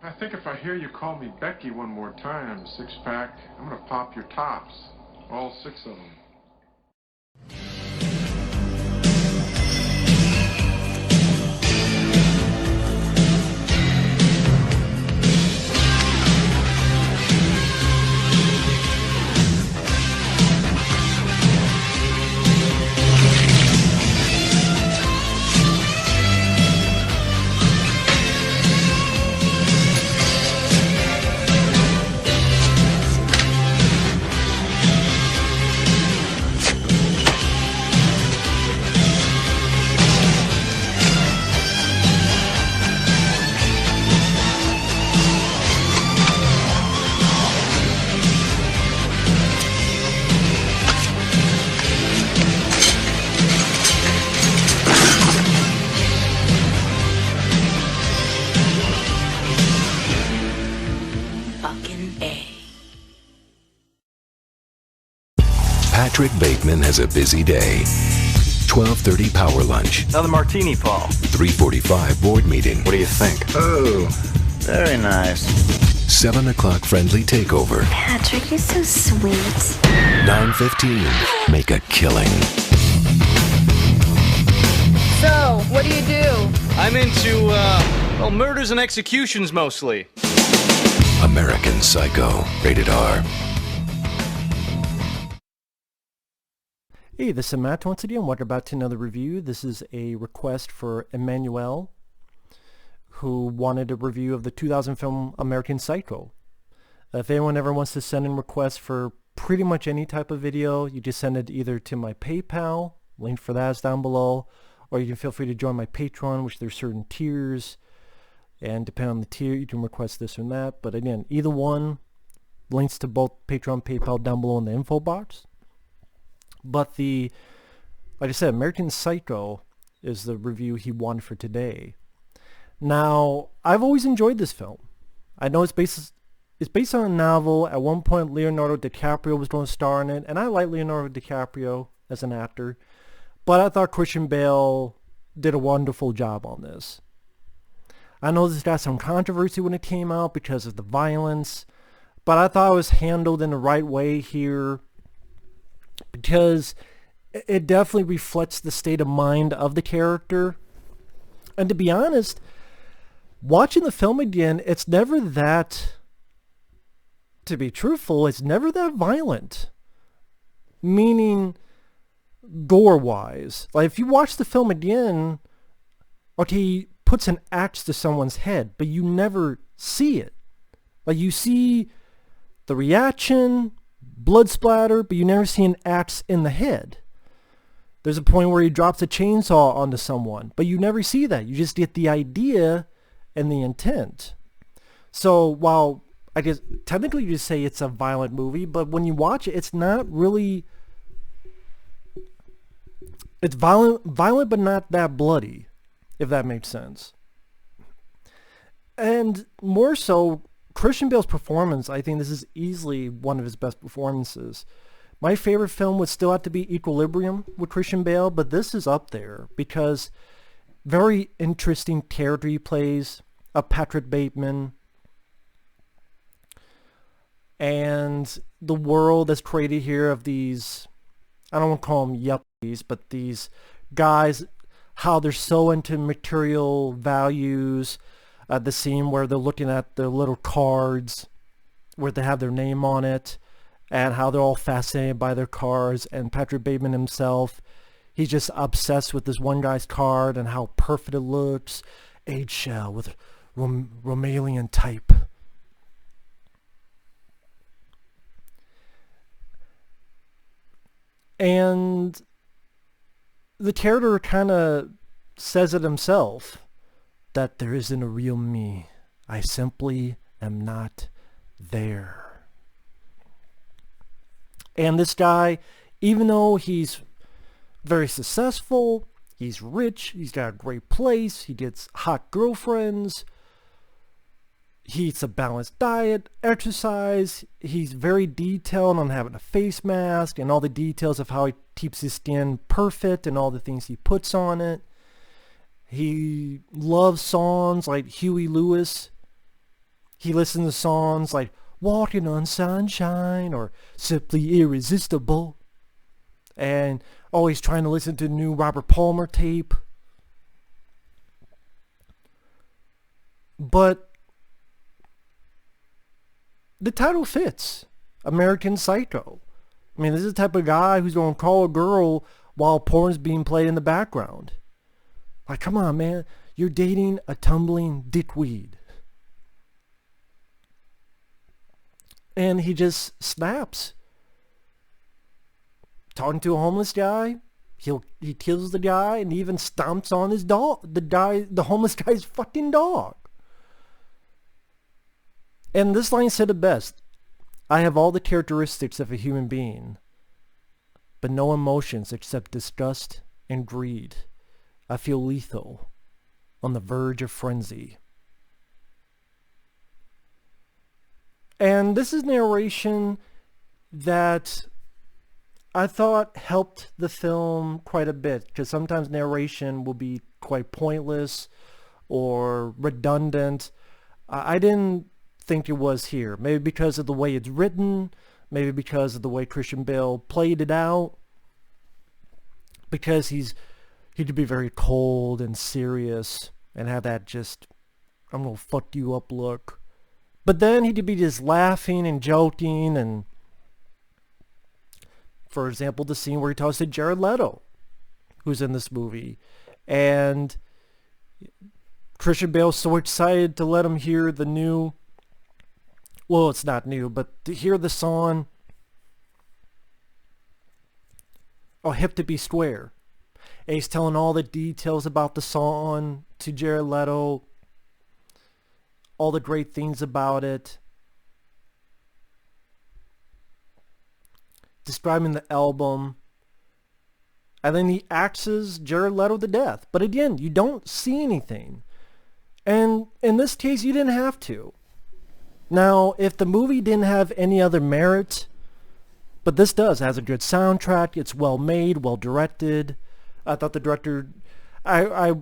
I think if I hear you call me Becky one more time, six-pack, I'm gonna pop your tops. All six of them. Patrick Bateman has a busy day. 12:30 power lunch. Another martini, Paul. 3:45 board meeting. What do you think? Oh, very nice. 7 o'clock friendly takeover. Patrick, you're so sweet. 9:15 make a killing. So, what do you do? I'm into, murders and executions mostly. American Psycho. Rated R. Hey, this is Matt once again. Welcome back to another review. This is a request for Emmanuel, who wanted a review of the 2000 film American Psycho. If anyone ever wants to send in requests for pretty much any type of video, you just send it either to my PayPal, link for that is down below, or you can feel free to join my Patreon, which there's certain tiers, and depending on the tier, you can request this or that. But again, either one, links to both Patreon and PayPal down below in the info box. But like I said, American Psycho is the review he wanted for today. Now, I've always enjoyed this film. I know it's based on a novel. At one point, Leonardo DiCaprio was going to star in it, and I like Leonardo DiCaprio as an actor. But I thought Christian Bale did a wonderful job on this. I know this got some controversy when it came out because of the violence, but I thought it was handled in the right way here, because it definitely reflects the state of mind of the character. And to be honest, watching the film again, it's never that, to be truthful, it's never that violent. Meaning, gore-wise. Like, if you watch the film again, okay, he puts an axe to someone's head, but you never see it. Like, you see the reaction, blood splatter, but you never see an axe in the head. There's a point where he drops a chainsaw onto someone, but you never see that. You just get the idea and the intent. So while I guess technically you just say it's a violent movie, but when you watch it, it's not really... It's violent but not that bloody, if that makes sense. And more so, Christian Bale's performance, I think this is easily one of his best performances. My favorite film would still have to be Equilibrium with Christian Bale, but this is up there because very interesting character he plays, Patrick Bateman, and the world that's created here of these, I don't want to call them yuppies, but these guys, how they're so into material values. The scene where they're looking at their little cards where they have their name on it, and how they're all fascinated by their cards, and Patrick Bateman himself, he's just obsessed with this one guy's card and how perfect it looks, eggshell with Romanian type. And the character kind of says it himself, that there isn't a real me. I simply am not there. And this guy, even though he's very successful, he's rich, he's got a great place, he gets hot girlfriends, he eats a balanced diet, exercise, he's very detailed on having a face mask and all the details of how he keeps his skin perfect and all the things he puts on it. He loves songs like Huey Lewis, he listens to songs like Walking on Sunshine or Simply Irresistible, and always trying to listen to the new Robert Palmer tape. But the title fits. American Psycho. I mean, this is the type of guy who's going to call a girl while porn's being played in the background. Like, come on, man. You're dating a tumbling dickweed. And he just snaps. Talking to a homeless guy. He kills the guy and even stomps on his dog. The homeless guy's fucking dog. And this line said it best. I have all the characteristics of a human being, but no emotions except disgust and greed. I feel lethal, on the verge of frenzy. And this is narration that I thought helped the film quite a bit, because sometimes narration will be quite pointless or redundant. I didn't think it was here. Maybe because of the way it's written, maybe because of the way Christian Bale played it out, because he could be very cold and serious and have that just, I'm gonna fuck you up look. But then he could be just laughing and joking, and for example, the scene where he talks to Jared Leto, who's in this movie, and Christian Bale's so excited to let him hear the new, well, it's not new, but to hear the song, Oh, Hip to Be Square. And he's telling all the details about the song to Jared Leto, all the great things about it, describing the album, and then he axes Jared Leto to death. But again, you don't see anything. And in this case, you didn't have to. Now, if the movie didn't have any other merit, but this does, it has a good soundtrack, it's well made, well directed. I thought the director, I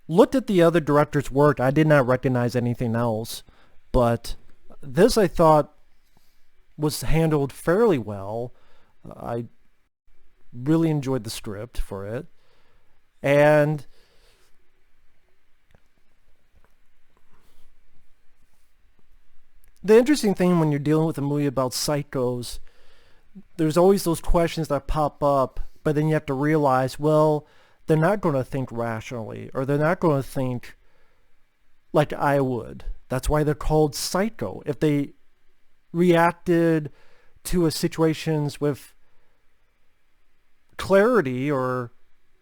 looked at the other director's work, I did not recognize anything else, but this I thought was handled fairly well. I really enjoyed the script for it. And the interesting thing when you're dealing with a movie about psychos, there's always those questions that pop up, but then you have to realize, well, they're not going to think rationally, or they're not going to think like I would. That's why they're called psycho. If they reacted to a situations with clarity, or,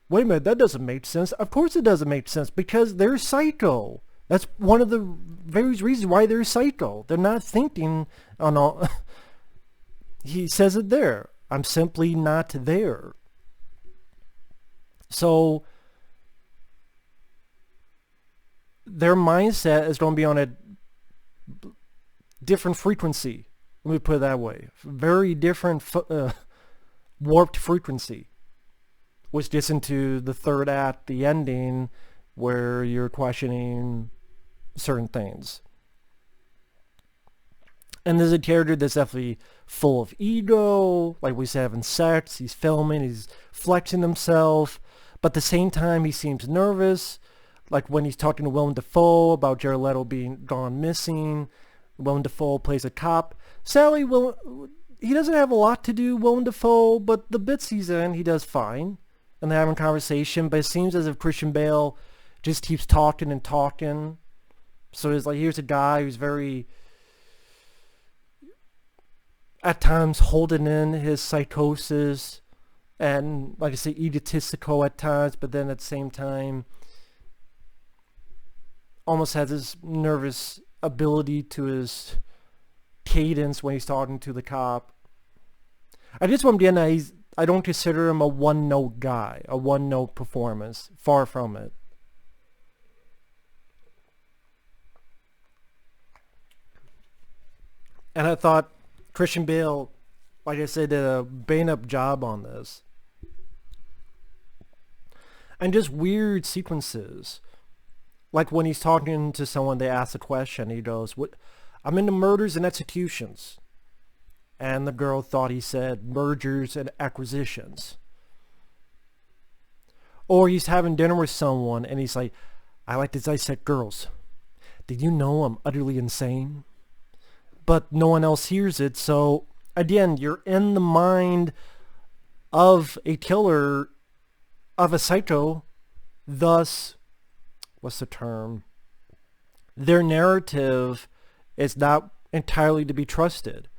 wait a minute, that doesn't make sense. Of course it doesn't make sense, because they're psycho. That's one of the various reasons why they're psycho. They're not thinking on all. He says it there. I'm simply not there. So their mindset is going to be on a different frequency. Let me put it that way. Very different warped frequency. Which gets into the third act, the ending, where you're questioning certain things. And there's a character that's definitely full of ego, like we said, having sex, he's filming, he's flexing himself, but at the same time he seems nervous, like when he's talking to Willem Dafoe about Jared Leto being gone missing. Willem Dafoe plays a cop. Sadly, he doesn't have a lot to do, Willem Dafoe, but the bits he's in, he does fine, and they're having a conversation, but it seems as if Christian Bale just keeps talking and talking. So it's like, here's a guy who's very, at times, holding in his psychosis, and, like I say, egotistical at times, but then at the same time, almost has this nervous ability to his cadence when he's talking to the cop. I just want to get at, I don't consider him a one-note guy, a one-note performance. Far from it. And I thought Christian Bale, like I said, did a bang-up job on this. And just weird sequences. Like when he's talking to someone, they ask a question, he goes, "What? I'm into murders and executions." And the girl thought he said mergers and acquisitions. Or he's having dinner with someone and he's like, "I like to dissect girls. Did you know I'm utterly insane?" But no one else hears it. So again, you're in the mind of a killer, of a psycho. Thus, what's the term? Their narrative is not entirely to be trusted.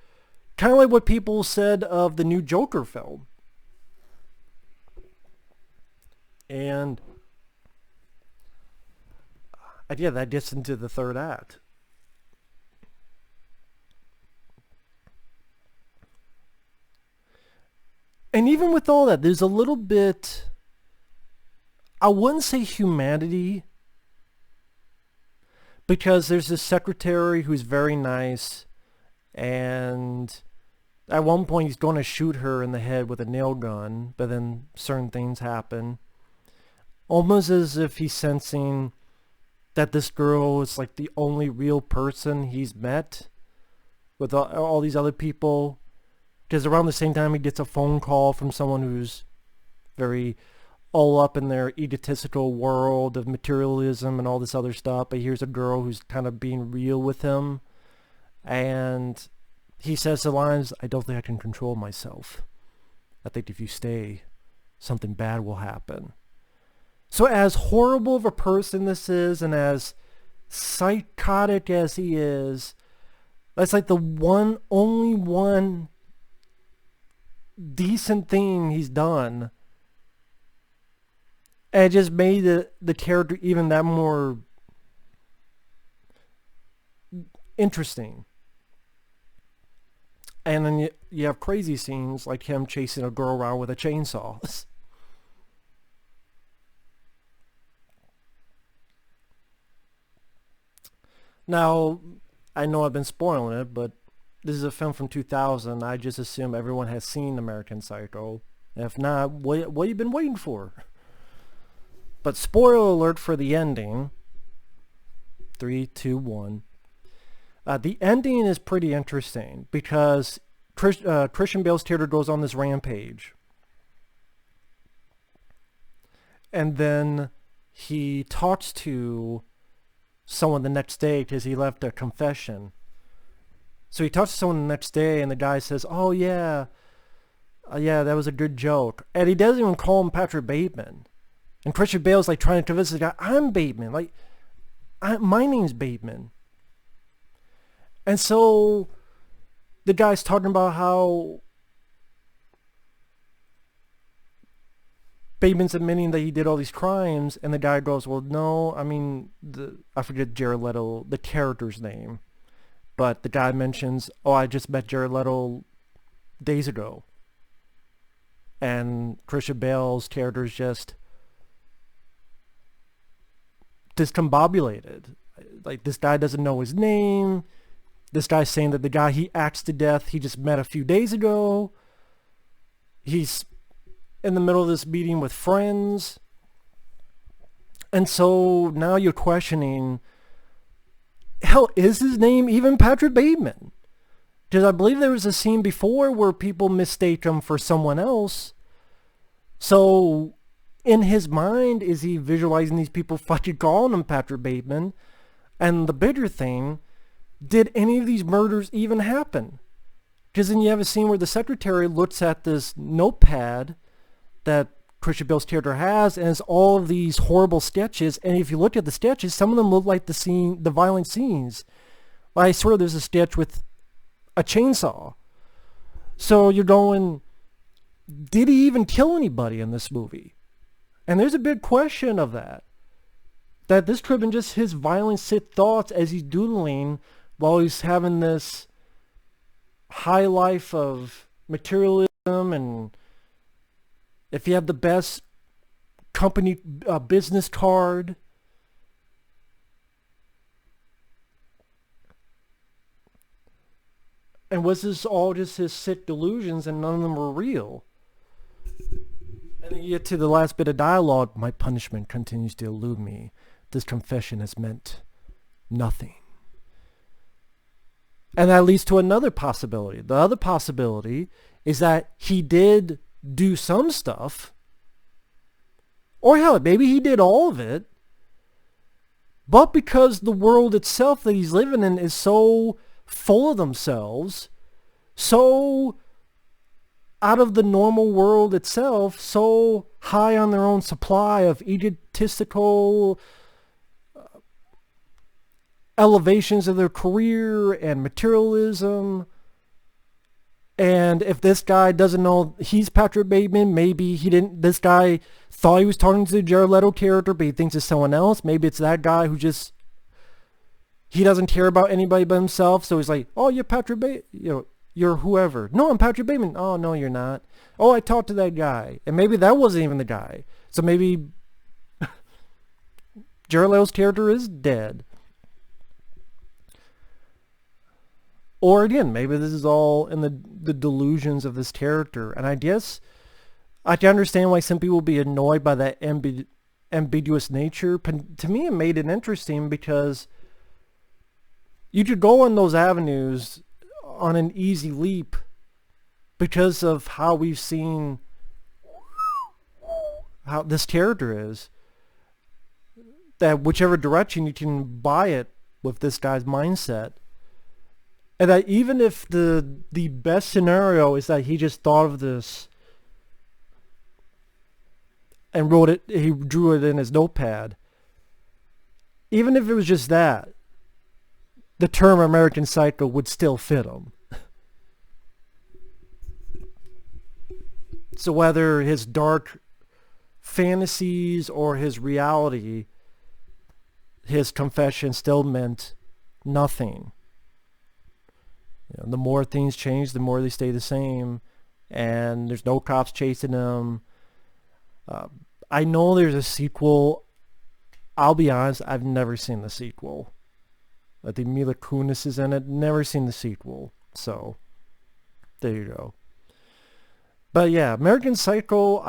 Kind of like what people said of the new Joker film. And yeah, that gets into the third act. And even with all that, there's a little bit, I wouldn't say humanity, because there's this secretary who's very nice, and at one point he's going to shoot her in the head with a nail gun, but then certain things happen. Almost as if he's sensing that this girl is like the only real person he's met with all these other people. Because around the same time he gets a phone call from someone who's very all up in their egotistical world of materialism and all this other stuff. But here's a girl who's kind of being real with him. And he says the lines, "I don't think I can control myself. I think if you stay, something bad will happen." So as horrible of a person this is, and as psychotic as he is, that's like the only one decent thing he's done. And it just made the character even that more interesting. And then you have crazy scenes like him chasing a girl around with a chainsaw. Now, I know I've been spoiling it, but this is a film from 2000. I just assume everyone has seen American Psycho. If not, what have you been waiting for? But spoiler alert for the ending. 3, 2, 1. The ending is pretty interesting because Christian Bale's character goes on this rampage. And then he talks to someone the next day because he left a confession. So he talks to someone the next day and the guy says, "Oh yeah, that was a good joke." And he doesn't even call him Patrick Bateman. And Christian Bale's like trying to convince the guy, "I'm Bateman. Like, my name's Bateman." And so the guy's talking about how Bateman's admitting that he did all these crimes, and the guy goes, "Well, no, I mean, I forget Jared Leto, the character's name. But the guy mentions, "Oh, I just met Jared Leto days ago." And Christian Bale's character is just discombobulated. Like, this guy doesn't know his name. This guy's saying that the guy he axed to death he just met a few days ago. He's in the middle of this meeting with friends. And so now you're questioning, hell, is his name even Patrick Bateman? Because I believe there was a scene before where people mistake him for someone else. So in his mind, is he visualizing these people fucking calling him Patrick Bateman? And the bigger thing, did any of these murders even happen? Because then you have a scene where the secretary looks at this notepad that Christian Bale's character has, and it's all of these horrible sketches. And if you look at the sketches, some of them look like the violent scenes. Like, I swear there's a sketch with a chainsaw. So you're going, did he even kill anybody in this movie? And there's a big question of that. That this could have been just his violent sick thoughts as he's doodling while he's having this high life of materialism, and if you have the best company business card. And was this all just his sick delusions and none of them were real? And then you get to the last bit of dialogue, "My punishment continues to elude me. this confession has meant nothing. And that leads to another possibility. The other possibility is that he did do some stuff, or hell, maybe he did all of it, but because the world itself that he's living in is so full of themselves, so out of the normal world itself, so high on their own supply of egotistical elevations of their career and materialism. And if this guy doesn't know he's Patrick Bateman, maybe this guy thought he was talking to the Jared Leto character, but he thinks it's someone else. Maybe it's that guy who he doesn't care about anybody but himself. So he's like, oh, you're Patrick Bateman, you're whoever. No, I'm Patrick Bateman. Oh, no, you're not. Oh, I talked to that guy. And maybe that wasn't even the guy. So maybe Jared Leto's character is dead. Or again, maybe this is all in the delusions of this character. And I guess I can understand why some people would be annoyed by that ambiguous nature. But to me, it made it interesting because you could go on those avenues on an easy leap because of how we've seen how this character is. That whichever direction you can buy it with this guy's mindset. And that even if the best scenario is that he just thought of this and wrote it, he drew it in his notepad. Even if it was just that, the term American Psycho would still fit him. So whether his dark fantasies or his reality, his confession still meant nothing. The more things change, the more they stay the same, and there's no cops chasing them. I know there's a sequel. I'll be honest, I've never seen the sequel. I think Mila Kunis is in it. Never seen the sequel. So, there you go. But yeah, American Psycho,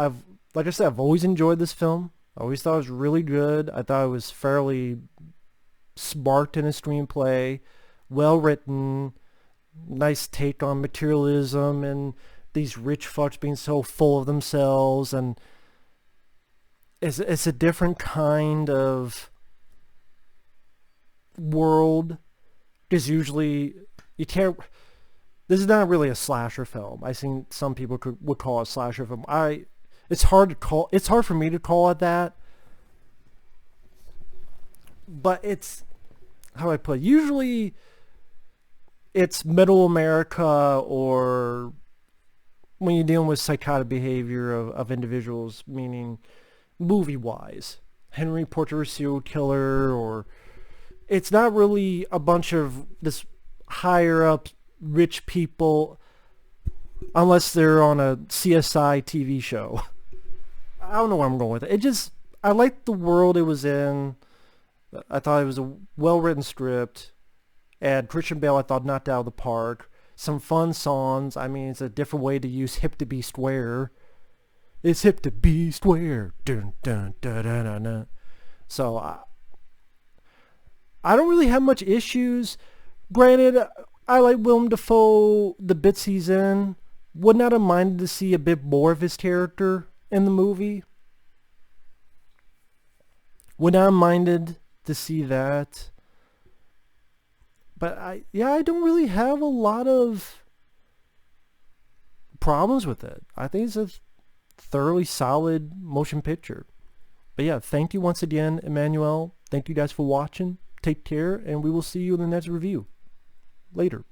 like I said, I've always enjoyed this film. I always thought it was really good. I thought it was fairly smart in a screenplay, well written, nice take on materialism and these rich fucks being so full of themselves, and it's a different kind of world, because usually you can't. This is not really a slasher film. I think some people would call it a slasher film. It's hard for me to call it that, but it's, how do I put it? Usually it's middle America, or when you're dealing with psychotic behavior of individuals, meaning movie-wise. Henry Portrait of a Serial Killer, or it's not really a bunch of this higher-up rich people, unless they're on a CSI TV show. I don't know where I'm going with it. I liked the world it was in. I thought it was a well-written script. And Christian Bale, I thought, knocked out of the park. Some fun songs. I mean, it's a different way to use hip to be square. It's hip to be square. Dun, dun, dun, dun, dun, dun. So, I don't really have much issues. Granted, I like Willem Dafoe, the bits he's in. Would not have minded to see a bit more of his character in the movie. Would not have minded to see that. But I don't really have a lot of problems with it. I think it's a thoroughly solid motion picture. But yeah, thank you once again, Emmanuel. Thank you guys for watching. Take care, and we will see you in the next review. Later.